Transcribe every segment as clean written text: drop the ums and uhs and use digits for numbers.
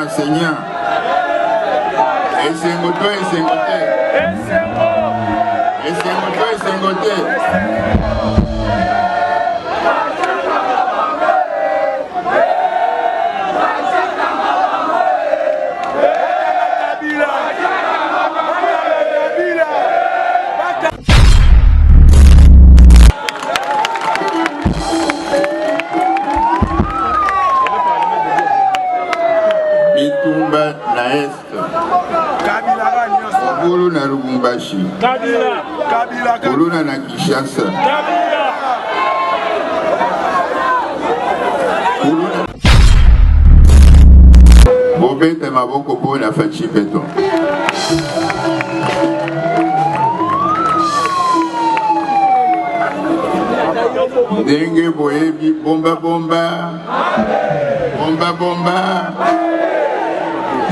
Seigneur, et c'est moto et c'est moté. Et c'est moto et c'est moté. Bitumba na est. Kulu na Lubumbashi. Kulu na Kinshasa. Bobete maboko po na fachi beton. Ndenge boyebi bomba bomba. Bomba bomba.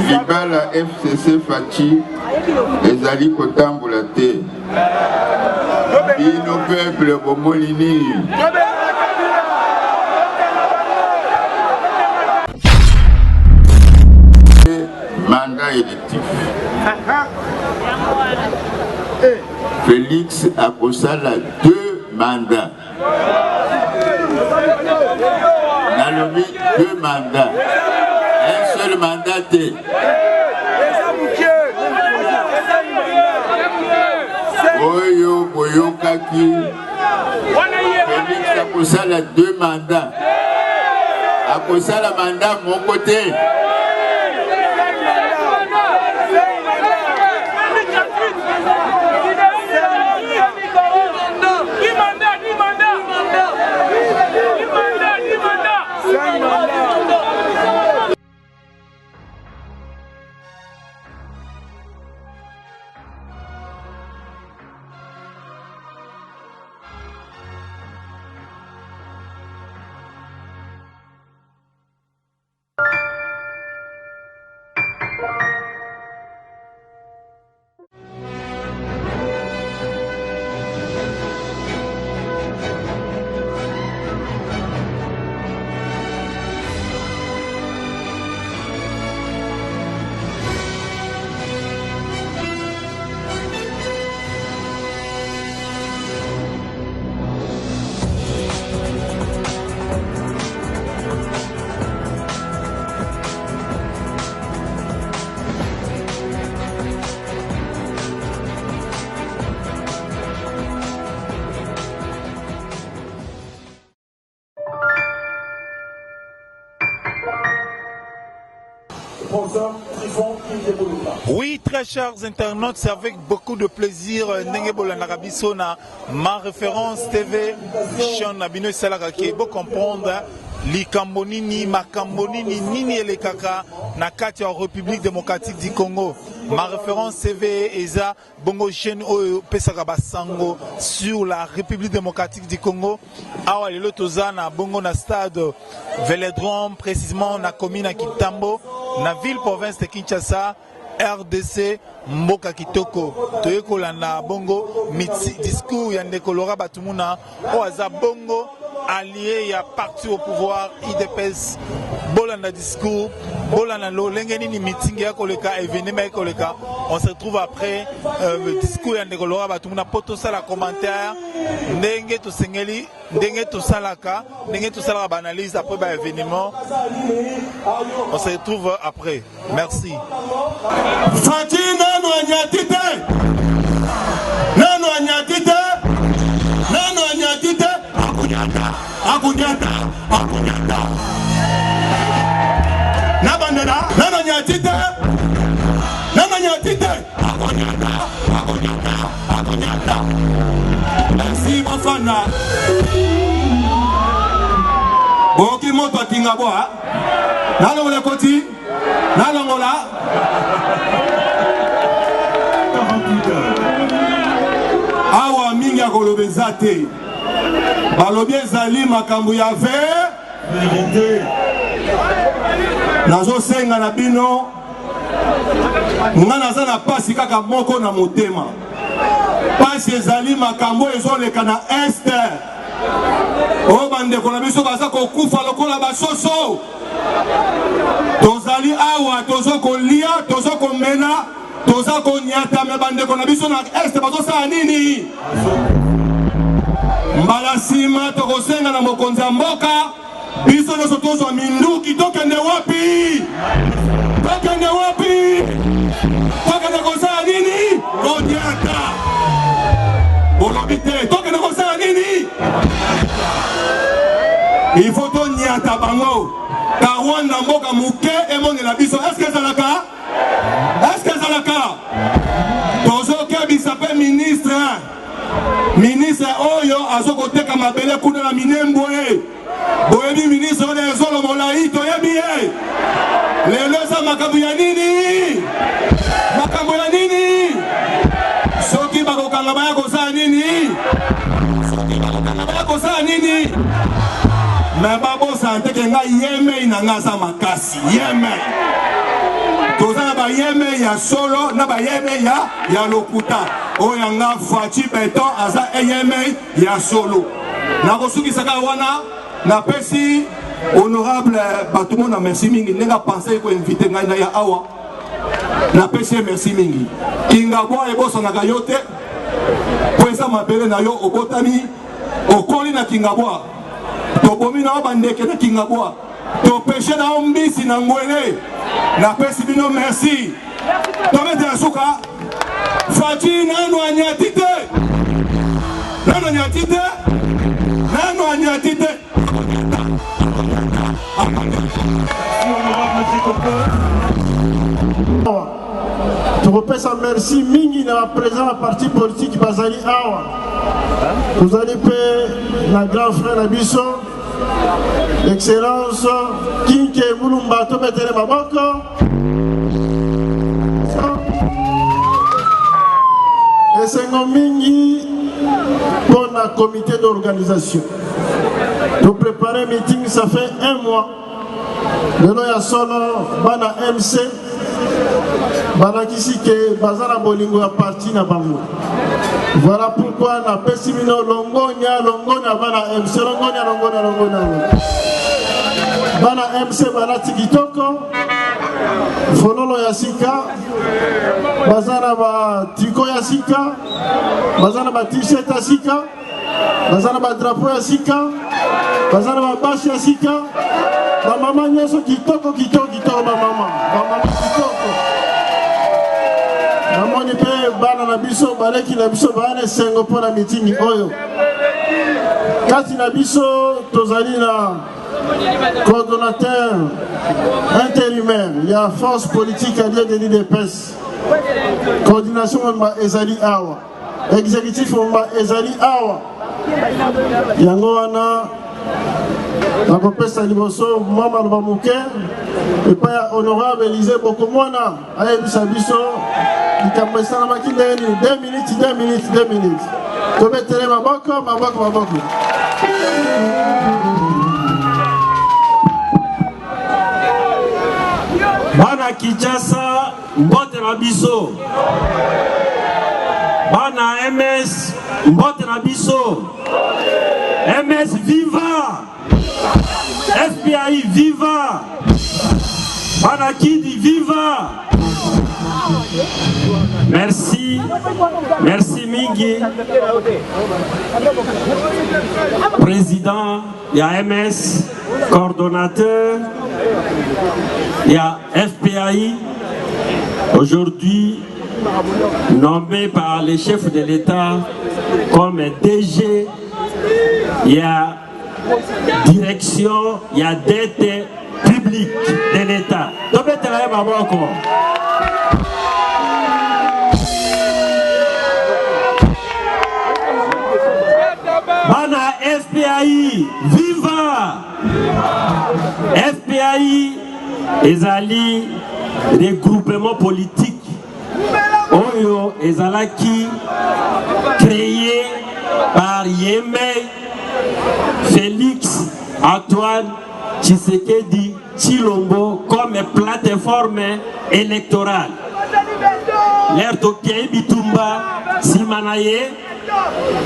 Libala FCC Fachi ezali kotambola te. Bino peuple bomolini. Mandat électif. Félix a kosala 2 mandats. Nalobi 2 mandats. Un seul mandat. Oyo Boyokaki. Félix a kosala 2 mandats. A kosala mandat mon côté. Oui, très chers internautes, c'est avec beaucoup de plaisir ma référence TV Sean Nabino Salaka qui est beau comprendre Likambonini, Makambonini, Nini et les Kaka, Nakati en République démocratique du Congo. Ma référence TV Eza Bongo Chen Pesagaba Sango sur la République démocratique du Congo. Awa le Tozana Bongo na stade Vélodrome, précisément na commune à Kitambo, na ville province de Kinshasa. RDC Mboka Kitoko toyekola na bongo mitsi discours ya ndekolora batumuna oaza bongo allié ya parti au pouvoir IDPS bolanda discours bolanda lo lengeni ni meeting ya koleka événement ya koleka. On se retrouve après le discours ya ndekolora batumuna poto sala commentaire ndenge to sengeli ndenge to salaka ndenge to sala ba analyse après ba événement. On se retrouve après. Merci. Fati nano anyatite nano anyatite nano anyatite akunyata akunyata akunyata nabandera nano anyatite nano anyatite akunyata akunyata akunyata. Merci mafana boki moto atinga boa nalo le koti nalo ngola awa mingi akolobeza te balobi ezali makambo ya vérité. nazo senga na bino nga naza na pasi kaka moko na motema pasi ezali makambo ezoleka na este oyo bandeko na biso baza kokufa lokola basoso tozali awa tozokolia tozokomela tozakonyata me bandeko na biso na este bazosala nini mbala nsima tokosenga na mokonzi ya mboka biso nyonso tozwa minduki tokende wapi tokende wapi tokende kosala nini konyata bolobi te tokende kosala nini il faut tonyata bango kawanda mboka moke emonela biso eske ezalaka tozokebisa mpe ministre oyo azokoteka mabele kuna na minembwe boyebi ministre oyo ezolomola yi toyebi ye lelo eza makambo ya nini soki bakokanga baya kosala nini me babosa nteke ngai yemei na ngai aza makasi yemei toza na bayeme ya solo na bayeme ya lokuta oyo yanga Fachi Beton aza eyeme ya solo nakosukisaka wana napesi honorable batumo na merci mingi ndenge pense koinvite ngai na ya awa napesi merci mingi kingabwa ebosanaka yo te po eza mabele na yo obotami okoli na kingabwa tobomi na yo bandeke na kingabwa topeshe na yo mbisi na ngwele napesi bino merci tomete ya suka Fachi nanu anyati te tokopesa merci mingi na baprésent ya parti politique bazali awa tozali mpe na grand frère na biso excellence Kinke Mulumba tobetele maboko esengo mingi pour la comité d'organisation. Nous préparer meeting, ça fait 1 mois. Lelo ya solo bana MC bana kisike bazana bolingo ya parti na bango. Voilà pourquoi na pesimino longonya bana MC longonya. Bana MC bana tikitoko fololo ya sika bazana ba triko ya sika bazana ba t-shirt ya sika bazana ba drapeau ya sika bazana ba bashi ya sika ba mama nyoso kitoko ba mama kitoko namoni pe bana na biso baleki na biso bana sengo pona meeting oyo kati na biso tozali na coordonnateur intérimaire, il y a force politique alliée de l'IDPS. Coordination Ezali Awa. Exécutif Ezali Awa. Yango wana nakopesa liboso mama Lubamuke et pas honorable Élisée Bokomwana ayebisa biso likambo esala makindeni 2 minutes. Tobetele maboko. Bana Kinshasa mbote na biso bana MS mbote na biso MS viva FPI viva bana Kidi viva merci mingi président ya MS coordonnateur il y a FPI, aujourd'hui nommé par les chefs de l'État comme DG, il y a direction, il y a dette publique de l'État. Bana FPI, viva! FPI ezali regroupement politique oyo ezalaki créé par Yemei Félix Antoine Tshisekedi Tshilombo comme plateforme électorale. L'air Tokei Bitumba, Simanaye,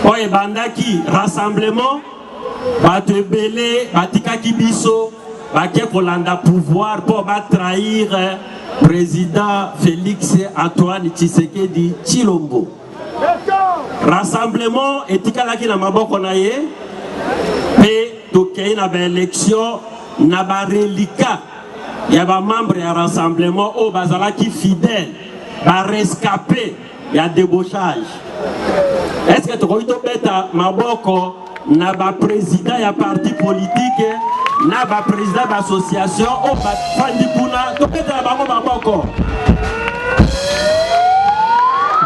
Oye Bandaki, rassemblement, Batebele, Batikaki Biso, Baké Kolanda pouvoir pour trahir président Félix Antoine Tshisekedi Tshilombo. Rassemblement, Etikalaki na Maboko Naye, et Tokei na élection, na ba reliquat. Il y a des membres du rassemblement au Bazala qui fidèle, va rescapé, il y a débauchage. Est-ce que tu as Maboko, n'a pas président, il y a parti politique, n'a pas président d'association, au Fandipuna, tu peux être Maboko.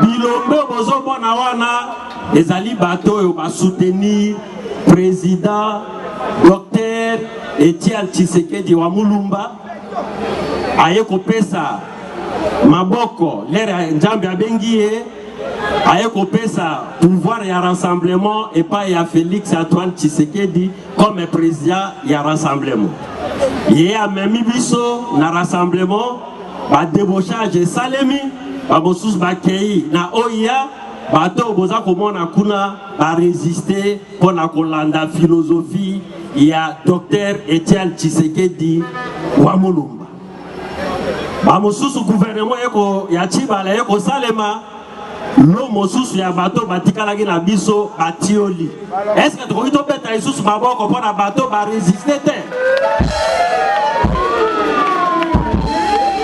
Bilombe, Bozo Bonawana, les Ali Bato, va soutenir président, docteur Etienne Tshisekedi wa Mulumba. Aye kopesa maboko lere njambi abengie aye kopesa pouvoir ya rassemblement et pas ya Félix Antoine Tshisekedi comme président ya rassemblement. Yé a même biso na rassemblement ba débauchage salemi ba bosus ba kei na oya bato boza komona kuna ba résister pour la kolanda philosophie ya docteur Etienne Tshisekedi wa Mulumba. Bamosusu gouvernement yeko ya Chibala yeko salema lo mosusu ya bato batikalaki na biso batioli. Est-ce que tu to beta isusu baboko pona bato ba résister te?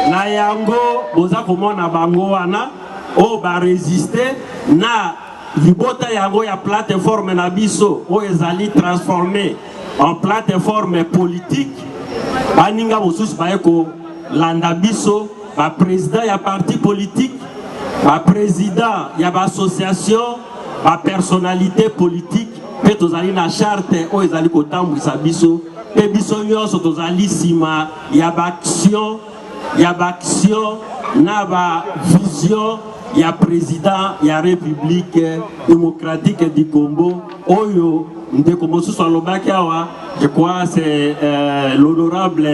Na yango boza komona bango wana o ba résister na libota yango ya plateforme na biso o ezali transformé en plateforme politique. Baninga mosusu bayeko landa biso ba président ya parti politique, ba président ya ba association, ba personnalité politique, pe tozali na charte o ezali kotambwisa biso, pe biso nyonso tozali sima ya ba action na ba vision ya président ya République démocratique du Congo oyo ndeko mosusu alobaki awa. Je crois c'est l'honorable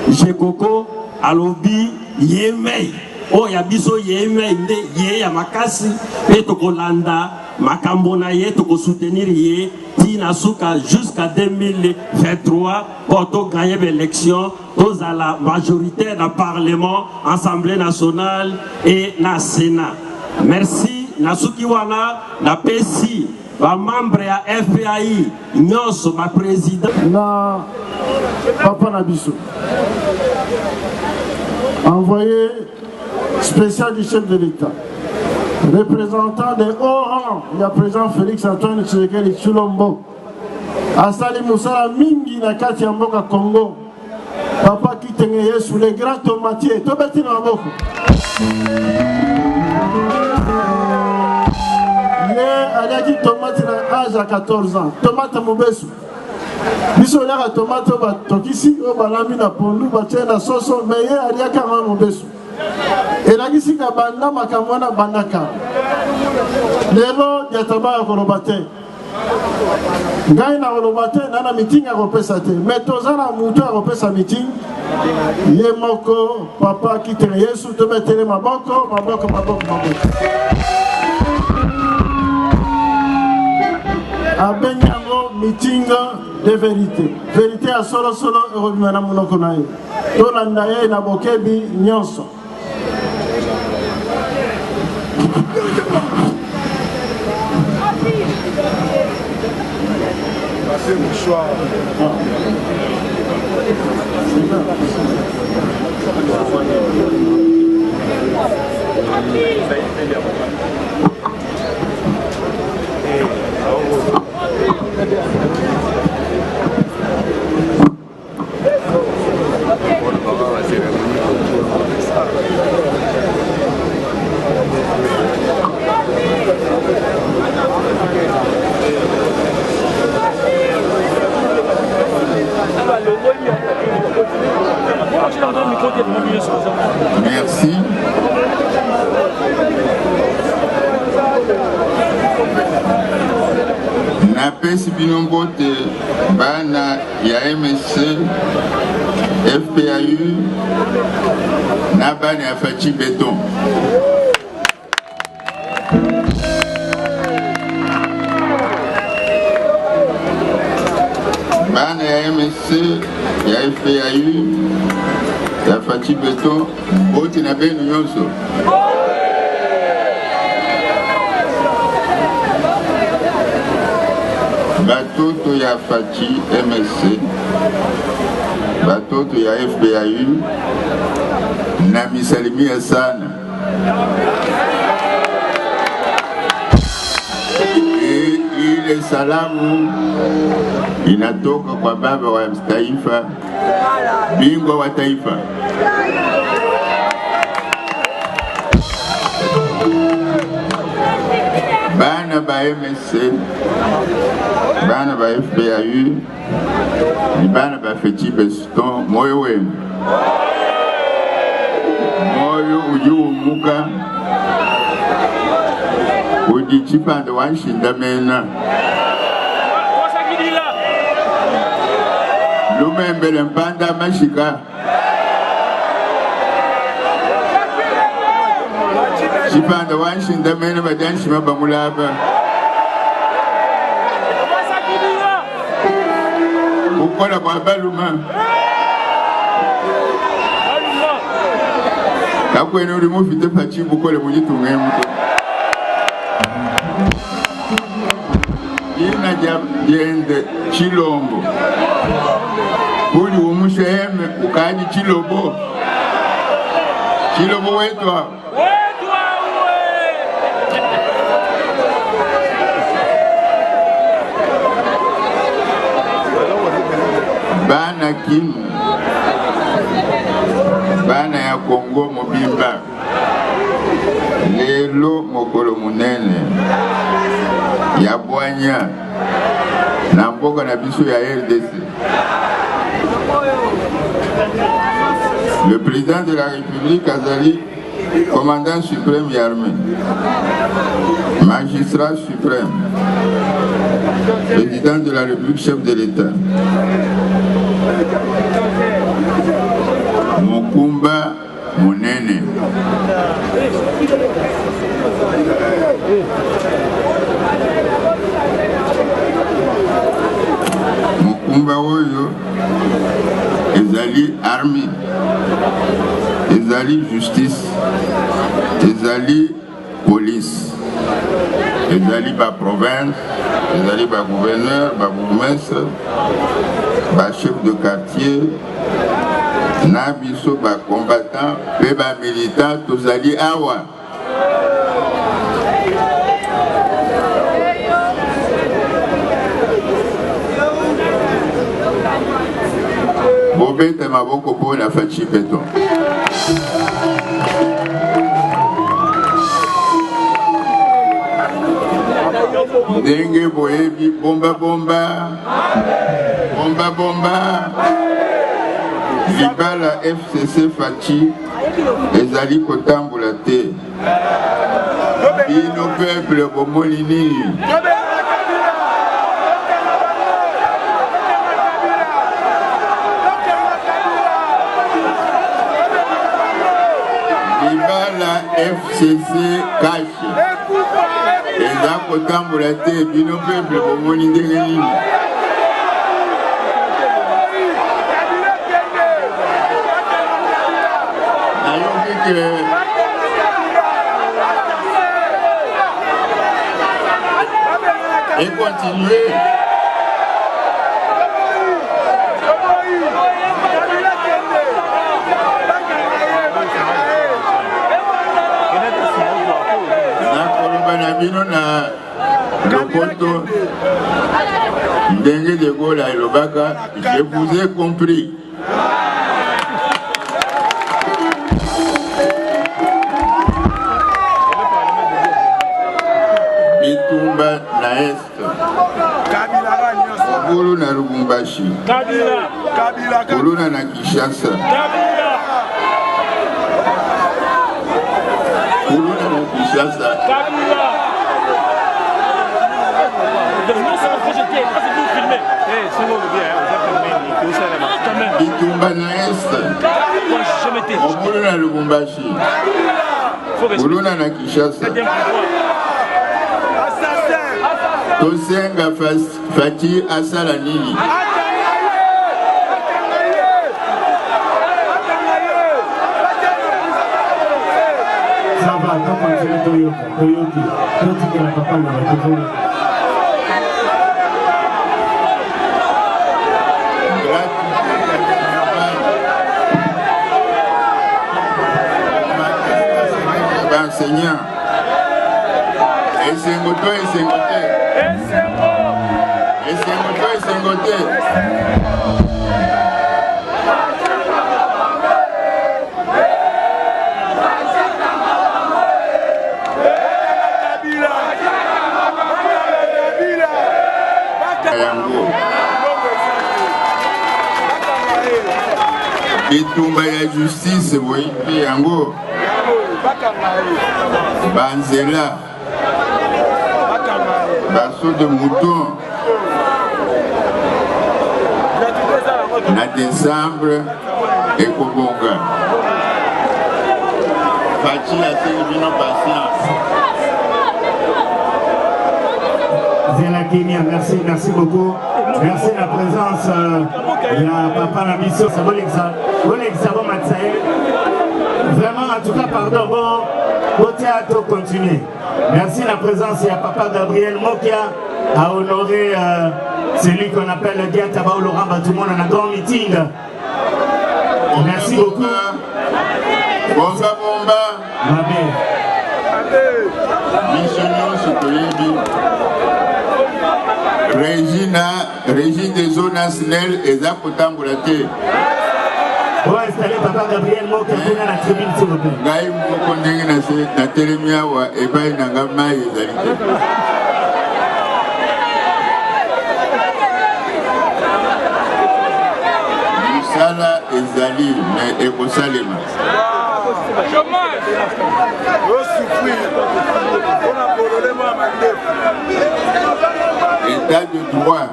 Jekoko alobi yemei o ya biso yemei nde ye ya makasi pe tokolanda makambo na ye tokosoutenir ye tina suka jusqu'à 2023 pour to gagner l'élection aux à la majorité dans parlement, assemblée nationale et na sénat. Merci nasuki wana na PSI ba membre ya FPI nyonso ba président na papa Nabiso envoyé spécial du chef de l'État, représentant des hauts rangs, il y a président Félix Antoine Tshisekedi Tshilombo, Asali Moussala Mingi na kati ya mboka Congo, papa Kitenge sous les grands tomatiers, Tobeti na maboko. Aliaki tomate na âge à 14 ans, tomate mobesu. Biso ya tomate ba tokisi o balami na pondu ba tena soso meye aliaka ma mobesu. Elaki ka banda makamwana bandaka. Lelo ya tabaya kolobate. Ngai na kolobate na meeting a kopesa te. Mais tozana mutu a kopesa meeting. Ye moko papa Kitenge Yesu to metele maboko. Abenyango meeting de vérité. Vérité à solo et revenana monoko na ye. To landa ye na bokebi nyonso. Passez mouchoir. Merci. Napesi binombote bana ya MSC FPAU Nabane Afachi Béton. Bana ya MSC ya FPAU ya Afachi Béton boti na benu nyonso. Batoto ya Afachi MSC batoto ya FPAU na misalimia sana. Ile salamu inatoka kwa baba wa taifa, bingwa wa taifa. Bana ba MSC, bana ba FPAU, ni bana ba Afachi Béton, moyo wenu. Moyo ujiumuka, ujichipanda wanshinda mena. Lumembele mpanda mashika. Chipanda wanshinda mena bajanshima bamulaba. Ukola kwa baluma. Kakwene uri mufite pachi bukole mujitunga muto. Ina jende Chilombo. Uli umusheme ukaji Chilobo. Chilobo wetwa. Bana Kim, bana ya Kongo mobimba, lelo mokolo munene ya bwanya na mboka na biso ya RDC. Le président de la République azali commandant suprême de l'armée, magistrat suprême, président de la République, chef de l'État. Mukumba munene. Mukumba oyo ezali armée, ezali justice, ezali police, ezali ba province, ezali ba gouverneur, ba bourgmestre, ba chef de quartier, na biso ba combattant, pe ba militant, tozali awa. Bobete maboko po na Afachi Béton. Ndenge boyebi bomba bomba, bomba bomba. Libala FCC Fachi ezali kotambola te. Bino peuple bomoni nini? Libala FCC Kashi eza kotambola te. Bino peuple bomoni ndenge nini? Et continuer. Bino na Lopoto Ndenge de Gaulle à Lobaka, je vous ai compris. Bitumba na Est, Kulu na Lubumbashi, Kulu na Kinshasa, Kulu na Kinshasa. Non, ça va projeter, pas c'est nous filmer. Bitumba na Est. Omuluna Lubumbashi. Muluna na Kinshasa. Tosenga Fati asala nini? Ça va, donc continue Toyoki. Toyoki la papa n'a pas toujours. Enseignant. Et c'est moto. Bitumba ya justice boyipi yango banzela baso de mouton na décembre ekobonga Fachi a servi patience. Zela Kenya, merci beaucoup. Merci la présence de Papa Nabiso. Vraiment, en tout cas, pardon, bon théâtre continue. Merci la présence de Papa Gabriel Mokia à honorer celui qu'on appelle le Dia Taba Laurent Batoumon dans un grand meeting. Merci beaucoup. Bomba. Régie des zones nationales et Zapotambulate. Pour installer Papa Gabriel Mokia dans la tribune, s'il vous plaît. Gaïm Mokondeng na Telemiawa et Baï Nangama et Zalité. Musala et Zali, mais Ekosalema. État de droit,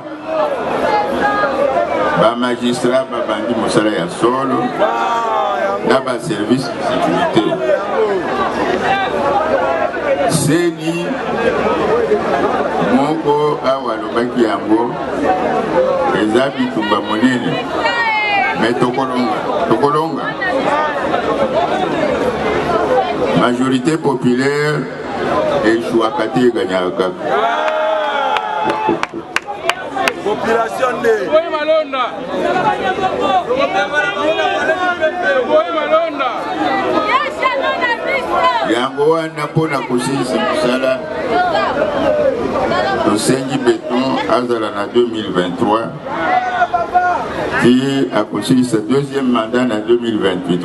magistrat, bandi Moussala ya solo, dans service de sécurité. Seni Moko Awalobaki Yango, Ezabi Tumba Monene, mais Tokolonga. Majorité populaire et Chouakati Ganyaka. Population de Malonda. Yango wana pona kusisi musala Tosengi Béton azala na 2023 qui a construit sa deuxième mandat en 2028.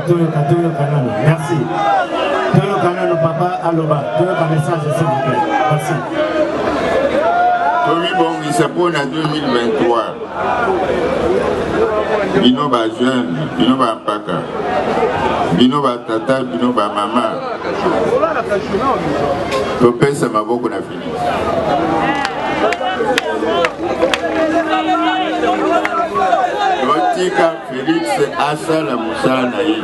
Toyo Canal, merci. Toyo Canal, papa, Aloba. Toyo message, s'il vous plaît. Merci. Tomi Bongi Sapon en 2023. Bino ba jeune, Bino ba paka. Bino ba tata, Bino ba mama. Topesa maboko na fini. Lotika Félix Asala Moussala Naï.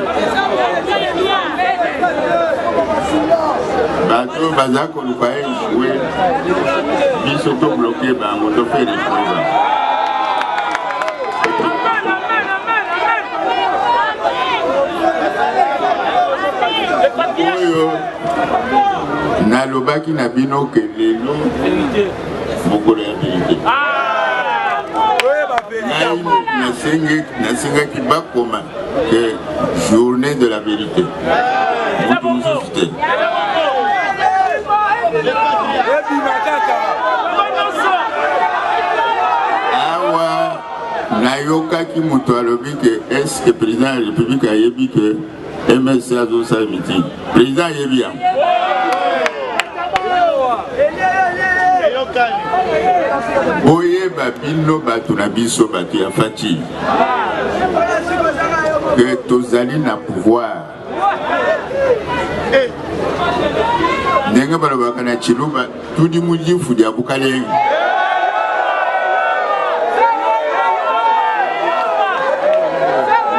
Bateau Bazako nous va échouer. Ils sont bloqués par un moto fait des choses. Nalobaki na bino ke lelo mokolo ya vérité. Nasengaki bakoma que journée de la vérité. Awa nayoka ki muto alobi ke est-ce que président de la République a yebi que MSC a zo sa meeting. Président yebi ya. Boye babino batu na biso batu ya fati. Que tozali na pouvoir. Ndenge balobaka na chiluba tudi mujifu dia bukalengi.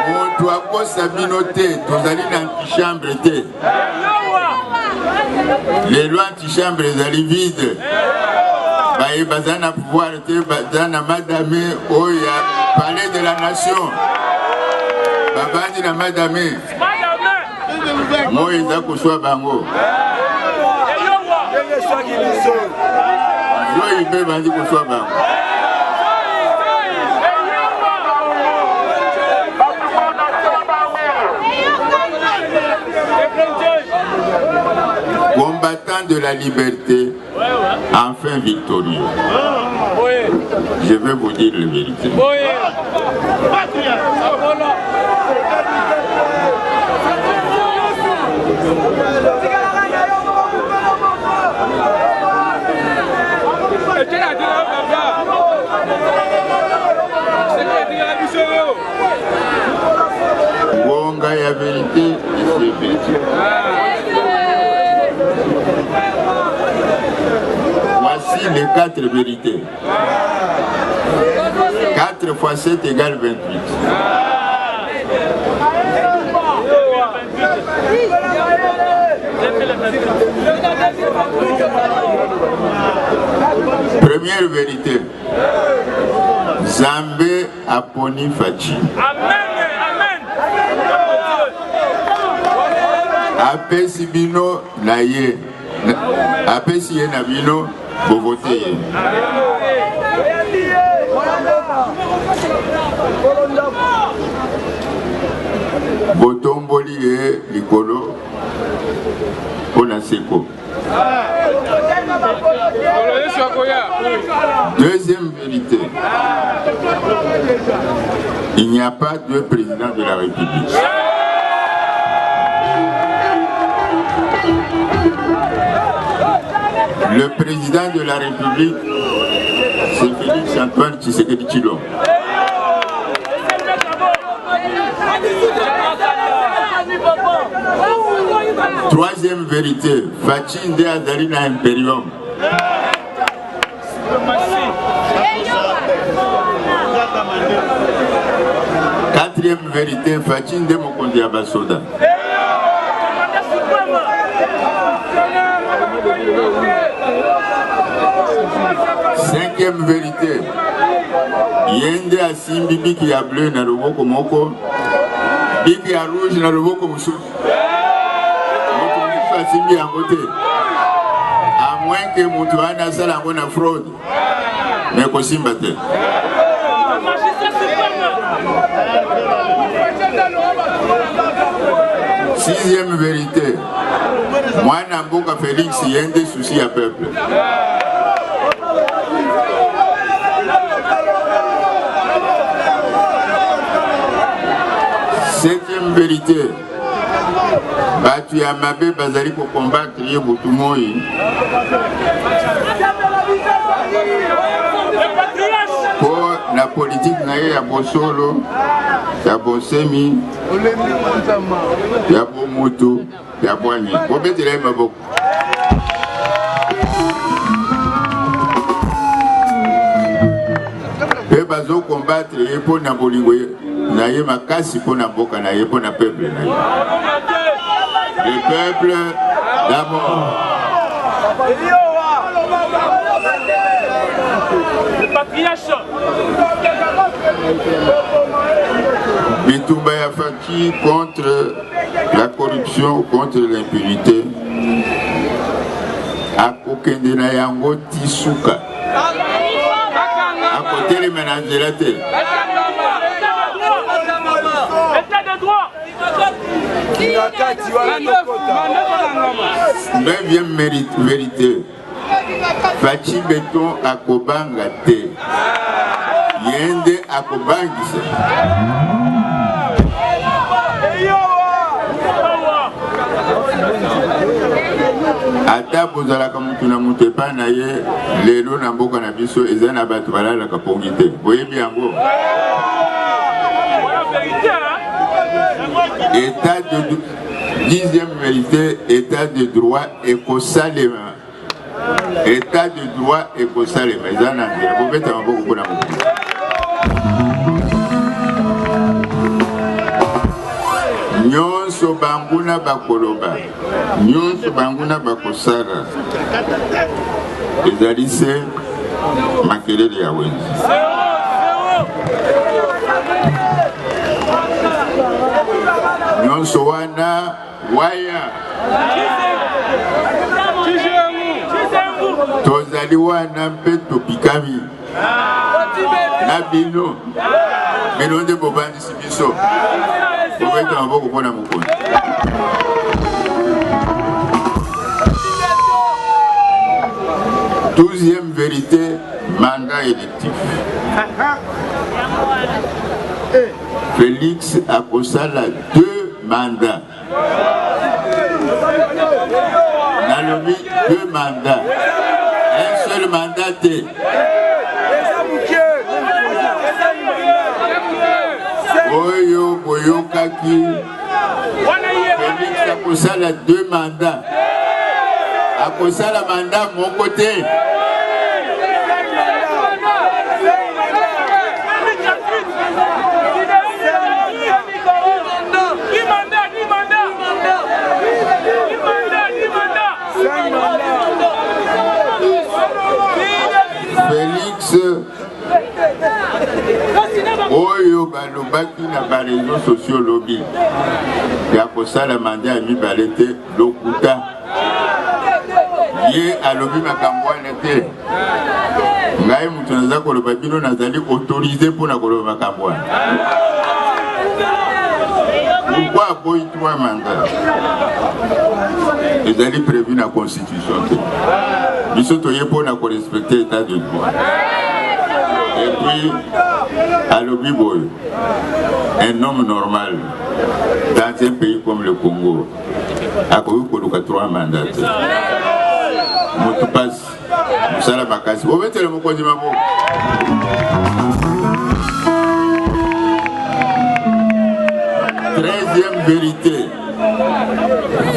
Moto akosa bino te, tozali na antichambre te. Les lois antichambre ezali vide. Baye bazana pouvoir te, bazana madame oya palais de la nation. Babandi na madame. Moi eza kuswa bango. Yo ibe bandi kuswa bango. Combattant de la liberté, enfin victorieux. Je vais vous dire la vérité. Bonga ya vérité, c'est vérité. Voici les 4 vérités. 4 fois 7 égale 28. Première vérité. Zambé aponi fachi. Apesi bino na ye. Apesi ye na bino bovote ye. Botomboli ye likolo pona seko. Deuxième vérité. Il n'y a pas de président de la République. Le président de la République, c'est Félix Antoine Tshisekedi Tshilombo. Troisième vérité, Fachi Nde azali na Imperium. Quatrième vérité, Fachi Nde mokonzi ya basoda. Cinquième vérité, Yende asimbi biki ya bleu na loboko moko, biki ya rouge na loboko mosusu. Moko asimbi yango te. À moins que mutu ana sala yango na fraude. Mais kosimba te. Sixième vérité, moi Namboka Félix Yende souci à peuple. Septième vérité, Batu Yamabe Bazali pour combattre Yebutumoi. Pour la politique naye ya Bosolo, ya Bosemi, ya Bomoto, ya Boani. Bobetele maboko. Pe bazo combattre yepo na bolingo naye makasi po na boka naye po na peuple naye. Le peuple d'abord. Bitumba ya Fachi contre la corruption, contre l'impunité. Akokende na yango tisuka. Akotele menanzela te. Neuvième vérité. Fachi Beton akobanga te. Yende akobangisa. Ata bozalaka mutu na mutu epa na ye lelo na mboka na biso eza na bato balalaka pongi te. Boyebi yango. État de dixième vérité, état de droit ekosalema. État de droit ekosalema. Eza na nzela. Bobeta maboko mpona motu. Nyonso banguna bakoloba, nyonso banguna bakosala, ezali se makelele ya wenzi. Nyonso wana waya, tozali wana mpe topikami na bino, bino nde bobandisi biso. Douzième vérité, mandat électif. Félix a posala 2 mandats. Nalobi 2 mandats. Un seul mandat. Oyo boyokaki Félix akosala 2 mandats. Akosala mandat mon côté. Félix oyo balobaki na bareseau sociaux lobi ya kosala mandat ya mibale te lokuta ye alobi makambo wana te ngai mutu naza koloba bino nazali autorisé mpona koloba makambo wana. Pourquoi aboyi 3 mandats? Ezali prévu na constitution te. Biso toye mpona korespecter état de droit. Et puis, à l'Obiboy, un homme normal, dans un pays comme le Congo, a connu 3 mandats. Moutou passe, Moussala Bakassi. Vous mettez le mot quoi du mabo? Treizième vérité.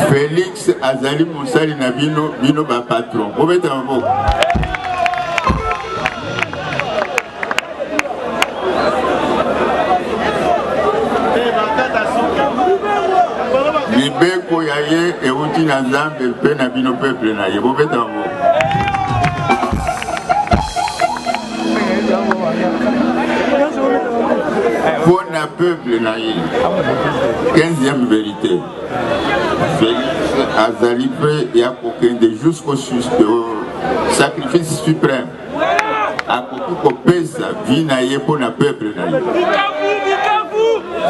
Félix Azali Moussali Nabino, Bino ba patron. Vous mettez le mot. Libeko ya ye euti na Nzambe mpe na bino peuple na ye. Bobeta ngo. Pour na peuple na ye. 15e vérité. Félix azali prêt ya kokende jusqu'au sacrifice suprême. Akoki kopesa vie na ye pour na peuple na ye.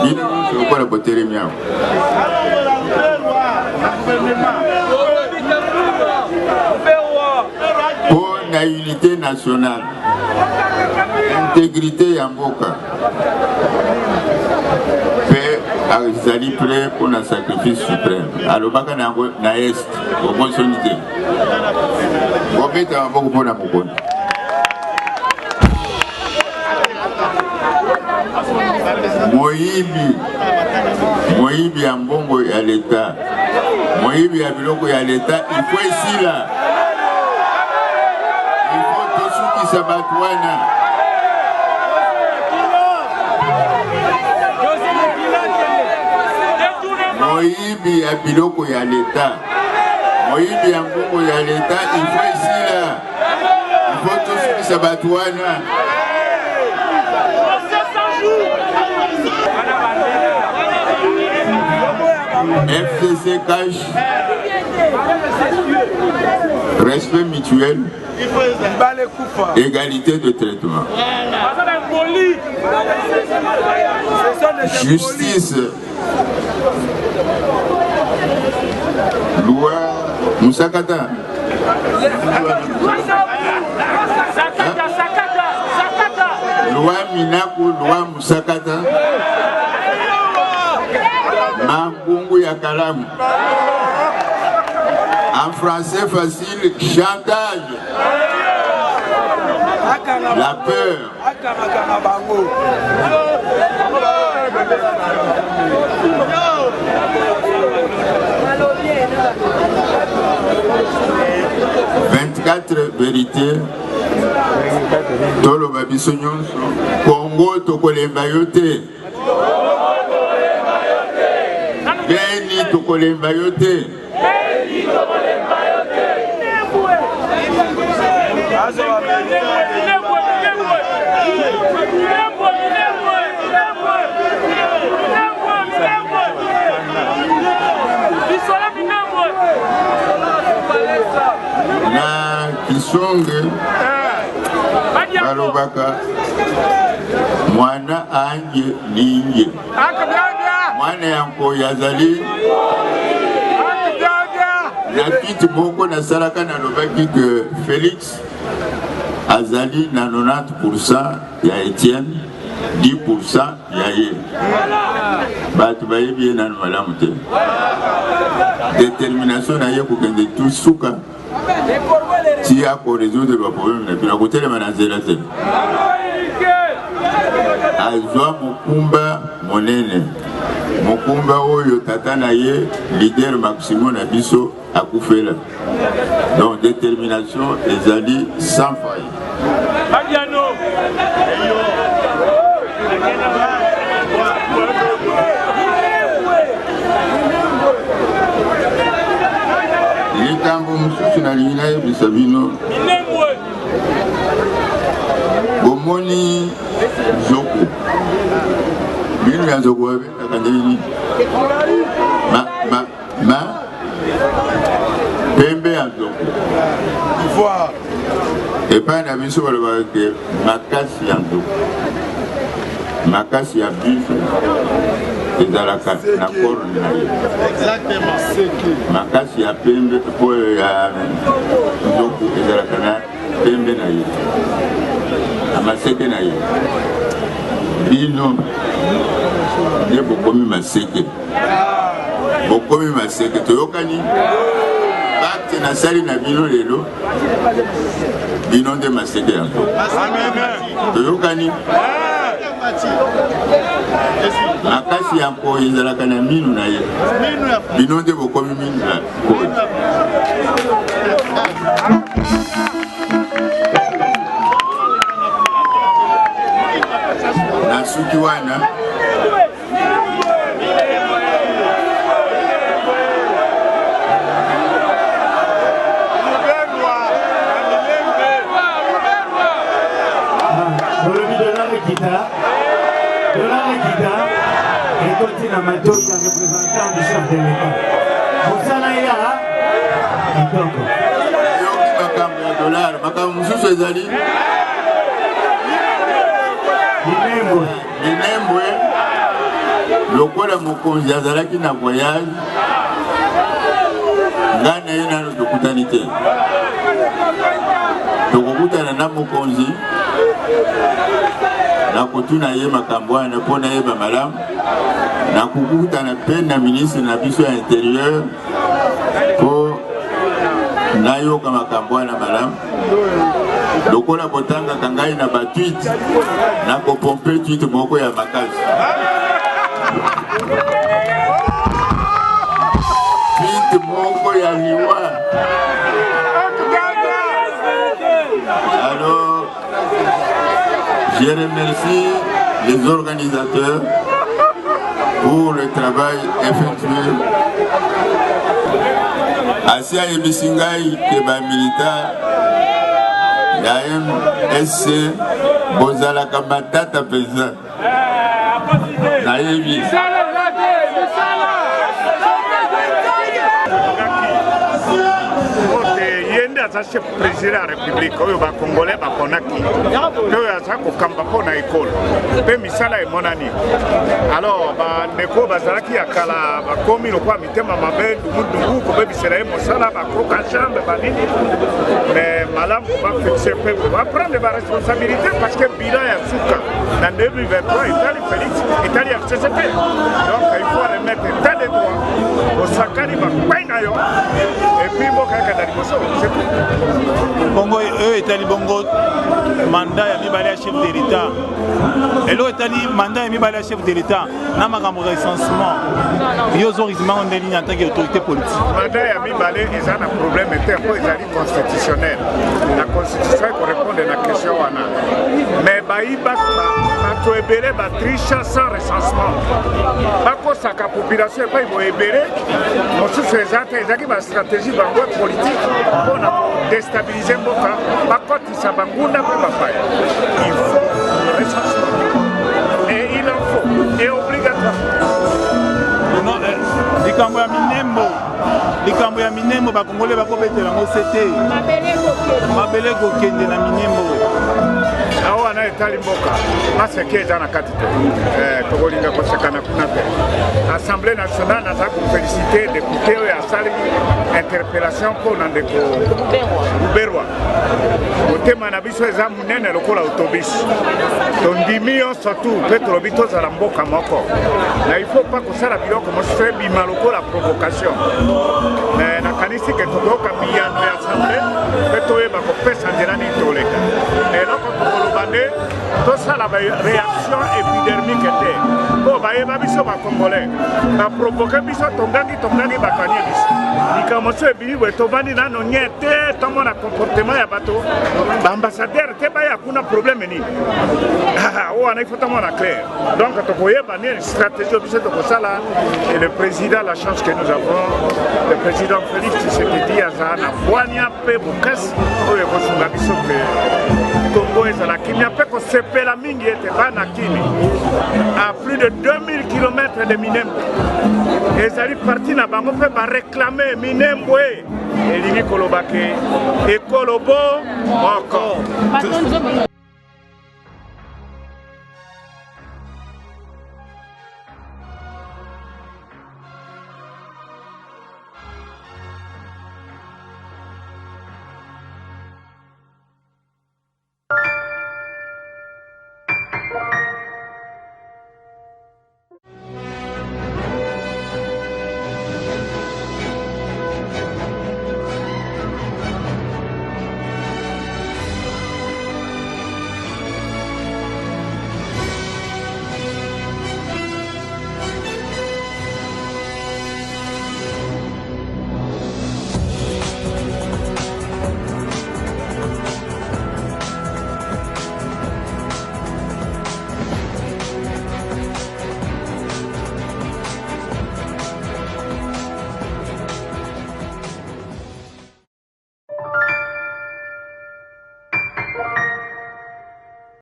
Bino ko la botere miao. Pour la unité nationale, intégrité Yamboka, fait Azali prêt pour un sacrifice suprême. Alors, baka na est, au bon sonité. Au fait, un beaucoup pour la moukonde. Moïbi ya mbongo ya l'État, Moïbi ya biloko ya l'État, il faut ici là. Il faut tout ce qui s'abatouana. Moïbi ya biloko ya l'État, Moïbi ya mbongo ya l'État, il faut ici là. Il faut tout ce qui s'abatouana. FCC cash, respect mutuel, égalité de traitement, justice Loi Musakata. Loi Minaku, loi Musakata. Mambungu ya Kalamu. En français facile, chantage. La peur. 24 vérités. Tolo babiso nyonso. Congo tokolemba yote. Beni tokolemba yote. Na Kisonge balobaka mwana anje ninje mwana yanko yazali na kiti moko na salaka na lobaki que Félix azali na 90% ya Etienne 10% ya ye batu bayebi ye nanu malamu te détermination na ye kokende tout suka si ako résoudre ba problème na bino kotelema na nzela te azwa mokumba monene mokumba oyo tata na ye leader Maximo na biso akufela donc détermination ezali sans faille. Likambo mususu na lingina yebisa bino bomoni Zoko bino ya Zoko babetaka ndeni pembe ya Zoko epai na biso balobaka ke makasi ya Zoko makasi ya biso ezalaka na korne na ye makasi ya pembe oyo ya Zoko ezalaka na pembe na ye na maseke na ye bino nde bokomi maseke toyokani bakte na sali na bino lelo bino nde maseke ya Zoko toyokani makasi ya mpo ezalaka na minu na ye bino nde bokomi minu na koyi na suki wana et représentant du chef de l'État. Moussaïa, Minembwe lokola mokonzi azalaki na voyage ngana ye nano tokutani te tokokutana na mokonzi na kotuna ye makambo wana mpo nayeba malamu na kokutana mpe na ministre na biso ya intérieur mpo nayoka makambo wana malamu lokola botangaka ngai na batwite na kopompe twite moko ya makasi twite moko ya liwa. Alors je remercie les organisateurs pour le travail effectué. Asia Ebisingai Keba Militaire ya MSC bozalaka matata pesa nayebi yende aza chef président ya république oyo bakongolais baponaki oyo aza kokamba mpo na ekolo pe misala emonani. Alors ba ndeko bazalaki ya kala bakomi lokwa mitema mabe dungu ko bebisela mosala ba koka chambre ba nini. Mais malam va fixer pe va prendre la responsabilité parce que bilan ya suka dans 2023 Italie Félix Italie a CCT. Donc il faut remettre état de droit au sakani ba kwaina yo et puis boka kadali moso. Bongo Italie bongo mandat ya mibale chef de l'État. Et l'autre Italie mandat ya mibale chef de l'État na makambo recensement. Yo zorisma on est en tant qu'autorité politique. Mandat ya mibale ils ont un problème interpo Italie constitutionnel. La constitution correspond à la question wana. Mais baïba bato ebele ba triche sans recensement. Bako saka population pas ils vont ebele. Mosu sezate ezaki ba stratégie bango politique pour déstabiliser mboka. Bako tisa bangunda pe bapaya. Il faut le recensement. Et il en faut. Et obligatoire. Non, likambo ya minembo. Likambo ya minembo bakongole bakobetela ngo CT. Mabele kokende na minembo. Awa na etali mboka maseke eza na kati te tokolinga kosekana kuna te. Assemblée nationale naza kofélicité député oyo asali interpellation mpona ndeko Ruberwa. Motema na biso eza munene lokola autobus tondimi yo surtout mpe tolobi tozala mboka moko na il faut pas kosala biloko mosusu ebima lokola provocation. Mais nakanisi ke tokoyoka miyano ya assemblée mpe toyeba kopesa nzela nini toleka eloko tokolobande tosala réaction épidermique te mpo bayeba biso bakongolais baprovoke biso tongangi bakanie biso likambo mosusu ebimi boye tovandi nano nye te tomona comportement ya bato baambassadeur te baya kuna problème nini oyo wana ifo tomona clair donc tokoyeba nini stratégie oyo biso tokosala et le président la chance que nous avons le président Félix Tshisekedi aza na bwania mpe bokasi oyo ekosunga biso ke Congo ezalaki mia mpe kosepela mingi ete bana kini à plus de 2000 km de Minembwe ezali parti na bango mpe bareklame Minembwe elingi koloba ke ekolo bo moko